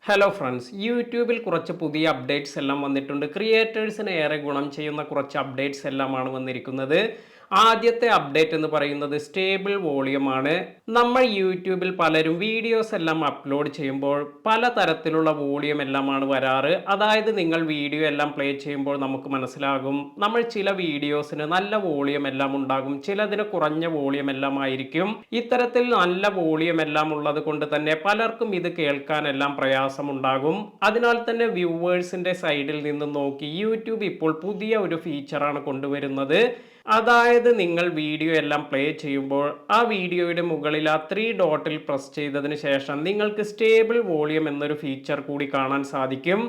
Hello friends, യൂട്യൂബിൽ കുറച്ച് പുതിയ അപ്ഡേറ്റ്സ് എല്ലാം വന്നിട്ടുണ്ട്. ക്രിയേറ്റേഴ്സിന് ഏറെ ഗുണം ചെയ്യുന്ന കുറച്ച് അപ്ഡേറ്റ്സ് എല്ലാമാണ് വന്നിരിക്കുന്നത്. ആദ്യത്തെ അപ്ഡേറ്റ് എന്ന് പറയുന്നത് സ്റ്റേബിൾ വോളിയം ആണ്. നമ്മൾ യൂട്യൂബിൽ പലരും വീഡിയോസ് എല്ലാം അപ്ലോഡ് ചെയ്യുമ്പോൾ പല തരത്തിലുള്ള വോളിയം എല്ലാമാണ് വരാറ്. അതായത് നിങ്ങൾ വീഡിയോ എല്ലാം പ്ലേ ചെയ്യുമ്പോൾ നമുക്ക് മനസ്സിലാകും, നമ്മൾ ചില വീഡിയോസിന് നല്ല വോളിയം എല്ലാം ഉണ്ടാകും, ചിലതിന് കുറഞ്ഞ വോളിയം എല്ലാം ആയിരിക്കും. ഇത്തരത്തിൽ നല്ല വോളിയം എല്ലാം ഉള്ളത് കൊണ്ട് തന്നെ പലർക്കും ഇത് കേൾക്കാനെല്ലാം പ്രയാസമുണ്ടാകും. അതിനാൽ തന്നെ വ്യൂവേഴ്സിന്റെ സൈഡിൽ നിന്ന് നോക്കി യൂട്യൂബ് ഇപ്പോൾ പുതിയ ഒരു ഫീച്ചറാണ് കൊണ്ടുവരുന്നത്. അതായത് നിങ്ങൾ വീഡിയോ എല്ലാം പ്ലേ ചെയ്യുമ്പോൾ ആ വീഡിയോയുടെ മുകളിൽ ആ 3 ഡോട്ടിൽ പ്രസ് ചെയ്തതിന് ശേഷം നിങ്ങൾക്ക് സ്റ്റേബിൾ വോളിയം എന്നൊരു ഫീച്ചർ കൂടി കാണാൻ സാധിക്കും.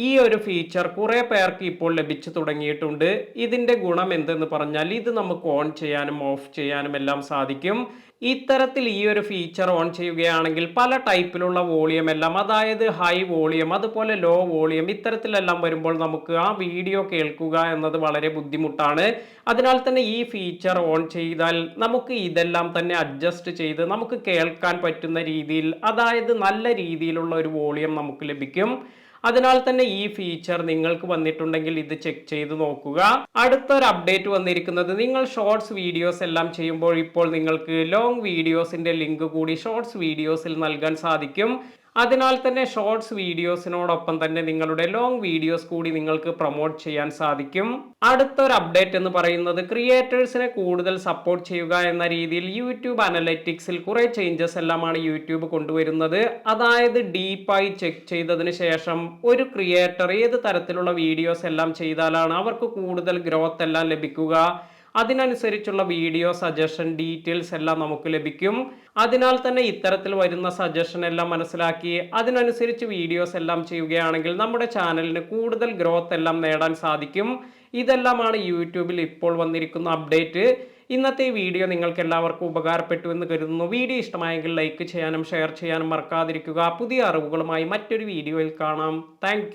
ഈ ഒരു ഫീച്ചർ കുറെ പേർക്ക് ഇപ്പോൾ ലഭിച്ചു തുടങ്ങിയിട്ടുണ്ട്. ഇതിന്റെ ഗുണം എന്തെന്ന് പറഞ്ഞാൽ ഇത് നമുക്ക് ഓൺ ചെയ്യാനും ഓഫ് ചെയ്യാനും എല്ലാം സാധിക്കും. ഇത്തരത്തിൽ ഈ ഒരു ഫീച്ചർ ഓൺ ചെയ്യുകയാണെങ്കിൽ പല ടൈപ്പിലുള്ള വോളിയം എല്ലാം, അതായത് ഹൈ വോളിയം അതുപോലെ ലോ വോളിയം ഇത്തരത്തിലെല്ലാം വരുമ്പോൾ നമുക്ക് ആ വീഡിയോ കേൾക്കുക എന്നത് വളരെ ബുദ്ധിമുട്ടാണ്. അതിനാൽ തന്നെ ഈ ഫീച്ചർ ഓൺ ചെയ്താൽ നമുക്ക് ഇതെല്ലാം തന്നെ അഡ്ജസ്റ്റ് ചെയ്ത് നമുക്ക് കേൾക്കാൻ പറ്റുന്ന രീതിയിൽ, അതായത് നല്ല രീതിയിലുള്ള ഒരു വോളിയം നമുക്ക് ലഭിക്കും. അതിനാൽ തന്നെ ഈ ഫീച്ചർ നിങ്ങൾക്ക് വന്നിട്ടുണ്ടെങ്കിൽ ഇത് ചെക്ക് ചെയ്ത് നോക്കുക. അടുത്തൊരു അപ്ഡേറ്റ് വന്നിരിക്കുന്നത്, നിങ്ങൾ ഷോർട്സ് വീഡിയോസ് എല്ലാം ചെയ്യുമ്പോൾ ഇപ്പോൾ നിങ്ങൾക്ക് ലോങ് വീഡിയോസിന്റെ ലിങ്ക് കൂടി ഷോർട്സ് വീഡിയോസിൽ നൽകാൻ സാധിക്കും. അതിനാൽ തന്നെ ഷോർട്സ് വീഡിയോസിനോടൊപ്പം തന്നെ നിങ്ങളുടെ ലോങ് വീഡിയോസ് കൂടി നിങ്ങൾക്ക് പ്രൊമോട്ട് ചെയ്യാൻ സാധിക്കും. അടുത്തൊരു അപ്ഡേറ്റ് എന്ന് പറയുന്നത്, ക്രിയേറ്റേഴ്സിനെ കൂടുതൽ സപ്പോർട്ട് ചെയ്യുക എന്ന രീതിയിൽ യൂട്യൂബ് അനലറ്റിക്സിൽ കുറെ ചേഞ്ചസ് എല്ലാമാണ് യൂട്യൂബ് കൊണ്ടുവരുന്നത്. അതായത് ഡീപ്പായി ചെക്ക് ചെയ്തതിന് ശേഷം ഒരു ക്രിയേറ്റർ ഏത് തരത്തിലുള്ള വീഡിയോസ് എല്ലാം ചെയ്താലാണ് അവർക്ക് കൂടുതൽ ഗ്രോത്ത് എല്ലാം ലഭിക്കുക, അതിനനുസരിച്ചുള്ള വീഡിയോ സജഷൻ ഡീറ്റെയിൽസ് എല്ലാം നമുക്ക് ലഭിക്കും. അതിനാൽ തന്നെ ഇത്തരത്തിൽ വരുന്ന സജഷൻ എല്ലാം മനസ്സിലാക്കി അതിനനുസരിച്ച് വീഡിയോസ് എല്ലാം ചെയ്യുകയാണെങ്കിൽ നമ്മുടെ ചാനലിന് കൂടുതൽ ഗ്രോത്ത് എല്ലാം നേടാൻ സാധിക്കും. ഇതെല്ലാമാണ് യൂട്യൂബിൽ ഇപ്പോൾ വന്നിരിക്കുന്ന അപ്ഡേറ്റ്. ഇന്നത്തെ വീഡിയോ നിങ്ങൾക്ക് എല്ലാവർക്കും ഉപകാരപ്പെട്ടു എന്ന് കരുതുന്നു. വീഡിയോ ഇഷ്ടമായെങ്കിൽ ലൈക്ക് ചെയ്യാനും ഷെയർ ചെയ്യാനും മറക്കാതിരിക്കുക. പുതിയ അറിവുകളുമായി മറ്റൊരു വീഡിയോയിൽ കാണാം. താങ്ക്